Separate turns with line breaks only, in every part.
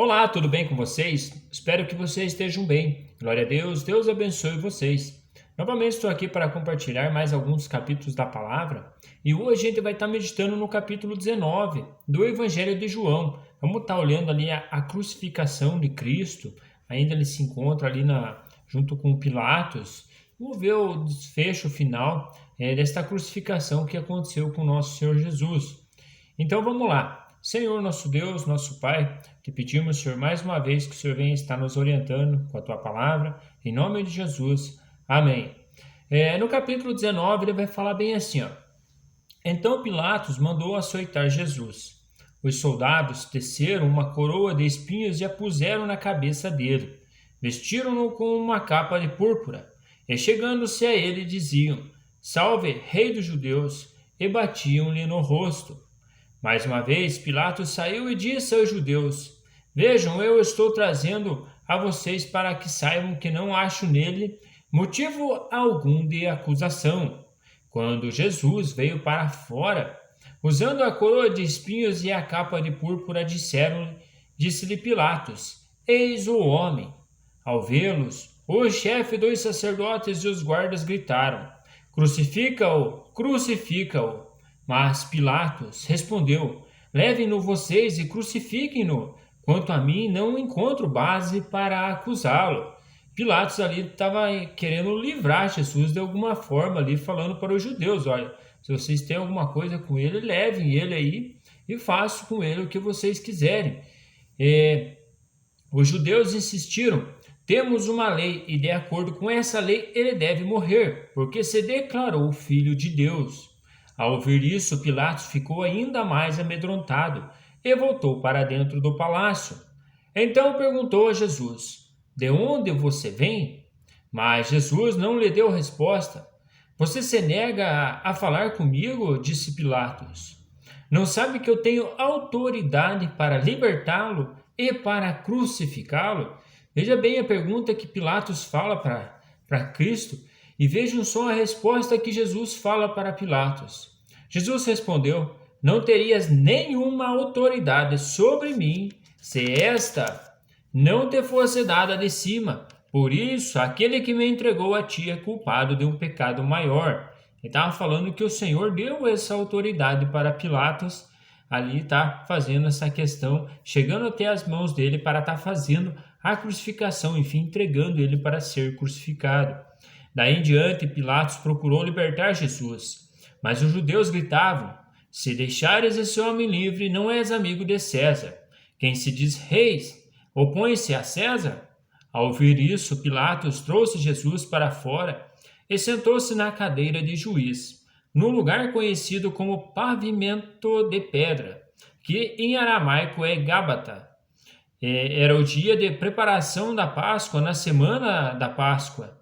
Olá, tudo bem com vocês? Espero que vocês estejam bem. Glória a Deus, Deus abençoe vocês. Novamente estou aqui para compartilhar mais alguns capítulos da palavra e hoje a gente vai estar meditando no capítulo 19 do Evangelho de João. Vamos estar olhando ali a crucificação de Cristo, ainda ele se encontra ali junto com Pilatos. Vamos ver o desfecho final desta crucificação que aconteceu com o nosso Senhor Jesus. Então vamos lá. Senhor, nosso Deus, nosso Pai, te pedimos, Senhor, mais uma vez que o Senhor venha estar nos orientando com a tua palavra, em nome de Jesus. Amém. No capítulo 19, ele vai falar bem assim, ó. Então Pilatos mandou açoitar Jesus. Os soldados teceram uma coroa de espinhos e a puseram na cabeça dele. Vestiram-no com uma capa de púrpura. E chegando-se a ele, diziam: Salve, Rei dos Judeus! E batiam-lhe no rosto. Mais uma vez, Pilatos saiu e disse aos judeus: Vejam, eu estou trazendo a vocês para que saibam que não acho nele motivo algum de acusação. Quando Jesus veio para fora, usando a coroa de espinhos e a capa de púrpura, disse-lhe Pilatos: Eis o homem. Ao vê-los, o chefe dos sacerdotes e os guardas gritaram: Crucifica-o! Crucifica-o! Mas Pilatos respondeu: Levem-no vocês e crucifiquem-no. Quanto a mim, não encontro base para acusá-lo. Pilatos ali estava querendo livrar Jesus de alguma forma ali, falando para os judeus: olha, se vocês têm alguma coisa com ele, levem ele aí e façam com ele o que vocês quiserem. Os judeus insistiram: temos uma lei e de acordo com essa lei ele deve morrer, porque se declarou filho de Deus. Ao ouvir isso, Pilatos ficou ainda mais amedrontado e voltou para dentro do palácio. Então perguntou a Jesus: De onde você vem? Mas Jesus não lhe deu resposta. Você se nega a falar comigo? Disse Pilatos. Não sabe que eu tenho autoridade para libertá-lo e para crucificá-lo? Veja bem a pergunta que Pilatos fala para Cristo e vejam só a resposta que Jesus fala para Pilatos. Jesus respondeu: Não terias nenhuma autoridade sobre mim se esta não te fosse dada de cima. Por isso, aquele que me entregou a ti é culpado de um pecado maior. Ele estava falando que o Senhor deu essa autoridade para Pilatos, ali está fazendo essa questão, chegando até as mãos dele para estar fazendo a crucificação, enfim, entregando ele para ser crucificado. Daí em diante, Pilatos procurou libertar Jesus, mas os judeus gritavam: Se deixares esse homem livre, não és amigo de César. Quem se diz rei opõe-se a César? Ao ouvir isso, Pilatos trouxe Jesus para fora e sentou-se na cadeira de juiz, num lugar conhecido como pavimento de pedra, que em aramaico é Gábata. Era o dia de preparação da Páscoa, na semana da Páscoa,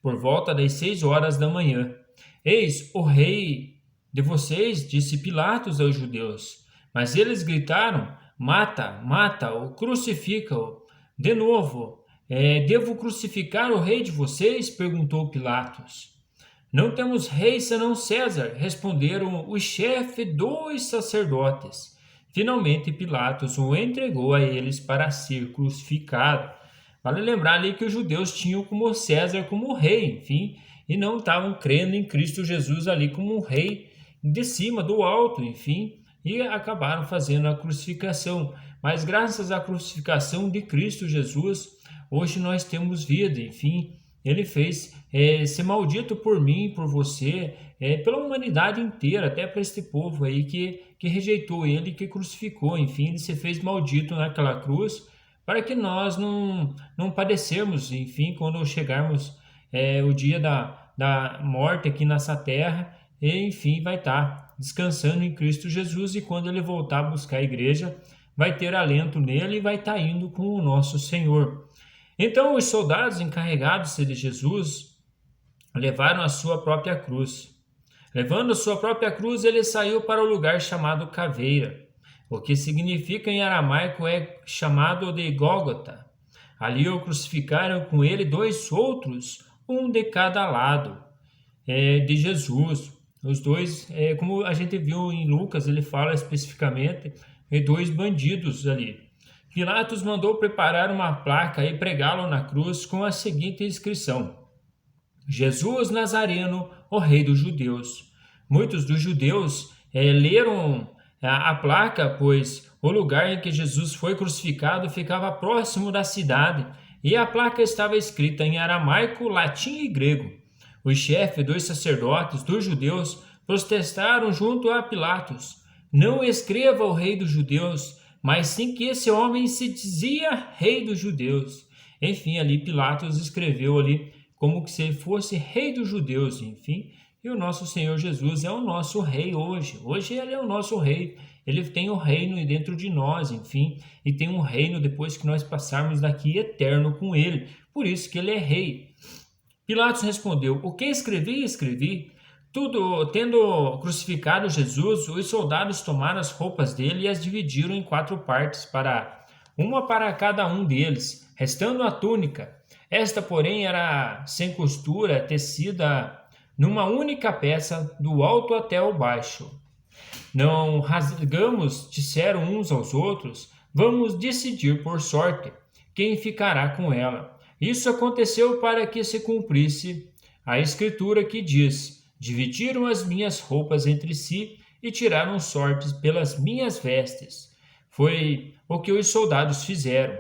por volta das 6 horas da manhã. Eis o rei de vocês, disse Pilatos aos judeus. Mas eles gritaram: Mata, mata-o, crucifica-o. De novo, devo crucificar o rei de vocês? Perguntou Pilatos. Não temos rei senão César, responderam os chefes dos sacerdotes. Finalmente Pilatos o entregou a eles para ser crucificado. Vale lembrar ali que os judeus tinham como César como rei, enfim, e não estavam crendo em Cristo Jesus ali como um rei de cima, do alto, enfim, e acabaram fazendo a crucificação. Mas graças à crucificação de Cristo Jesus, hoje nós temos vida, enfim, ele fez ser maldito por mim, por você, pela humanidade inteira, até para este povo aí que rejeitou ele, que crucificou, enfim, ele se fez maldito naquela cruz, para que nós não padecermos, enfim, quando chegarmos o dia da morte aqui nessa terra, e enfim, vai estar descansando em Cristo Jesus, e quando ele voltar a buscar a igreja, vai ter alento nele e vai estar indo com o nosso Senhor. Então os soldados encarregados de Jesus levaram a sua própria cruz. Levando a sua própria cruz, ele saiu para o lugar chamado Caveira, o que significa em aramaico é chamado de Gólgota. Ali o crucificaram com ele 2 outros, um de cada lado de Jesus. Os dois, como a gente viu em Lucas, ele fala especificamente, 2 bandidos ali. Pilatos mandou preparar uma placa e pregá-lo na cruz com a seguinte inscrição: Jesus Nazareno, o Rei dos Judeus. Muitos dos judeus leram a placa, pois o lugar em que Jesus foi crucificado ficava próximo da cidade e a placa estava escrita em aramaico, latim e grego. Os chefes dos sacerdotes dos judeus protestaram junto a Pilatos: não escreva o Rei dos Judeus, mas sim que esse homem se dizia Rei dos Judeus. Enfim, ali Pilatos escreveu ali como que se ele fosse Rei dos Judeus, enfim. E o nosso Senhor Jesus é o nosso Rei hoje. Hoje ele é o nosso Rei. Ele tem o reino dentro de nós, enfim. E tem um reino depois que nós passarmos daqui eterno com ele. Por isso que ele é Rei. Pilatos respondeu: o que escrevi, escrevi. Tudo, tendo crucificado Jesus, os soldados tomaram as roupas dele e as dividiram em 4 partes, uma para cada um deles, restando a túnica. Esta, porém, era sem costura, tecida numa única peça, do alto até o baixo. Não rasgamos, disseram uns aos outros, vamos decidir por sorte quem ficará com ela. Isso aconteceu para que se cumprisse a escritura que diz: dividiram as minhas roupas entre si e tiraram sortes pelas minhas vestes. Foi o que os soldados fizeram.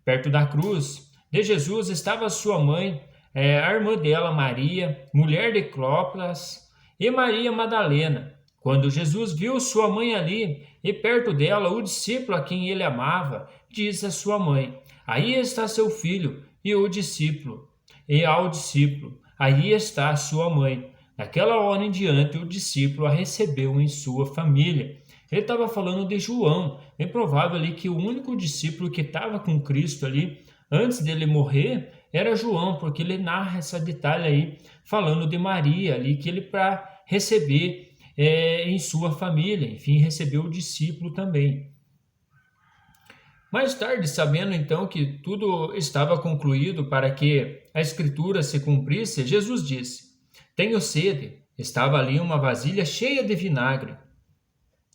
Perto da cruz de Jesus estava sua mãe, a irmã dela, Maria, mulher de Clopas, e Maria Madalena. Quando Jesus viu sua mãe ali e perto dela o discípulo a quem ele amava, disse à sua mãe: aí está seu filho, e ao discípulo: aí está sua mãe. Daquela hora em diante, o discípulo a recebeu em sua família. Ele estava falando de João. É provável ali que o único discípulo que estava com Cristo ali, antes dele morrer, era João, porque ele narra essa detalhe aí, falando de Maria ali, que ele para receber em sua família, enfim, recebeu o discípulo também. Mais tarde, sabendo então que tudo estava concluído para que a escritura se cumprisse, Jesus disse: tenho sede. Estava ali uma vasilha cheia de vinagre.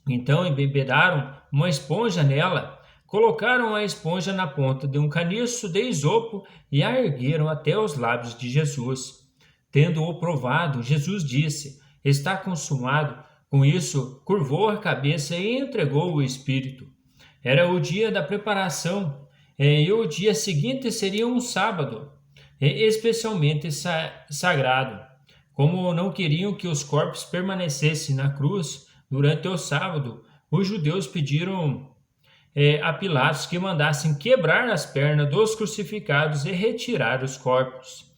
Então embebedaram uma esponja nela, colocaram a esponja na ponta de um caniço de isopo e a ergueram até os lábios de Jesus. Tendo-o provado, Jesus disse: está consumado. Com isso, curvou a cabeça e entregou o Espírito. Era o dia da preparação, e o dia seguinte seria um sábado, especialmente sagrado. Como não queriam que os corpos permanecessem na cruz durante o sábado, os judeus pediram a Pilatos que mandassem quebrar as pernas dos crucificados e retirar os corpos.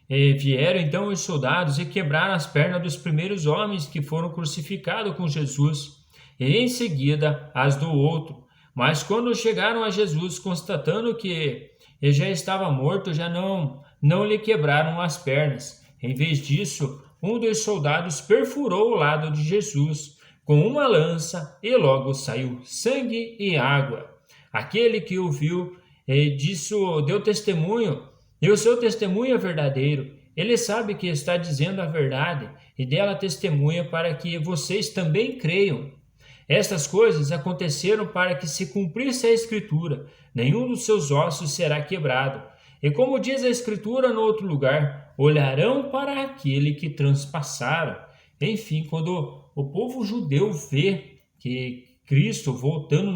Vieram então os soldados e quebraram as pernas dos primeiros homens que foram crucificados com Jesus, e em seguida as do outro. Mas quando chegaram a Jesus, constatando que ele já estava morto, já não lhe quebraram as pernas. Em vez disso, um dos soldados perfurou o lado de Jesus com uma lança e logo saiu sangue e água. Aquele que o viu disso deu testemunho, e o seu testemunho é verdadeiro. Ele sabe que está dizendo a verdade e dela testemunha para que vocês também creiam. Estas coisas aconteceram para que se cumprisse a Escritura: nenhum dos seus ossos será quebrado. E como diz a Escritura no outro lugar, olharão para aquele que transpassaram. Enfim, quando o povo judeu vê que Cristo voltando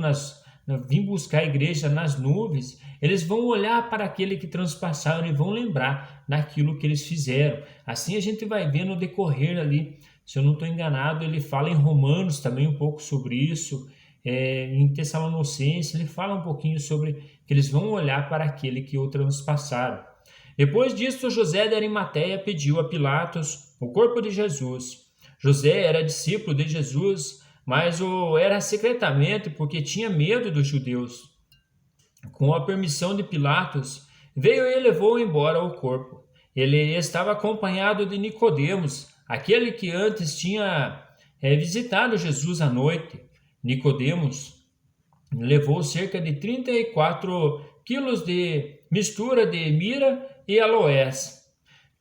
vir buscar a igreja nas nuvens, eles vão olhar para aquele que transpassaram e vão lembrar daquilo que eles fizeram. Assim a gente vai ver no decorrer ali, se eu não estou enganado, ele fala em Romanos também um pouco sobre isso, em Tessalonicenses ele fala um pouquinho sobre que eles vão olhar para aquele que o transpassaram. Depois disso, José de Arimateia pediu a Pilatos o corpo de Jesus. José era discípulo de Jesus, mas o era secretamente porque tinha medo dos judeus. Com a permissão de Pilatos, veio e levou embora o corpo. Ele estava acompanhado de Nicodemos, aquele que antes tinha visitado Jesus à noite. Nicodemos levou cerca de 34 quilos de mistura de mira e aloés.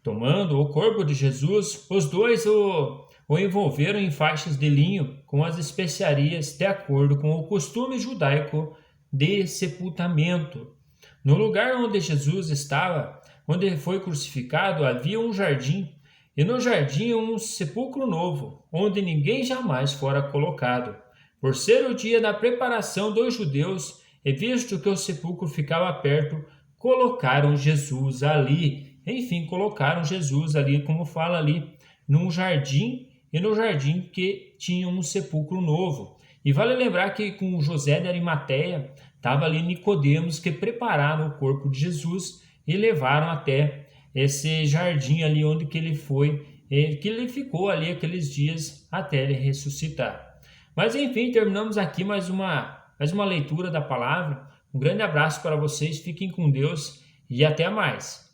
Tomando o corpo de Jesus, os dois o envolveram em faixas de linho com as especiarias, de acordo com o costume judaico de sepultamento. No lugar onde Jesus estava, onde ele foi crucificado, havia um jardim, e no jardim um sepulcro novo, onde ninguém jamais fora colocado. Por ser o dia da preparação dos judeus, e visto que o sepulcro ficava perto, colocaram Jesus ali. Enfim, colocaram Jesus ali, como fala ali, num jardim, e no jardim que tinha um sepulcro novo. E vale lembrar que com José de Arimateia estava ali Nicodemos, que prepararam o corpo de Jesus e levaram até esse jardim ali onde que ele foi, que ele ficou ali aqueles dias até ele ressuscitar. Mas enfim, terminamos aqui mais uma leitura da palavra. Um grande abraço para vocês, fiquem com Deus e até mais.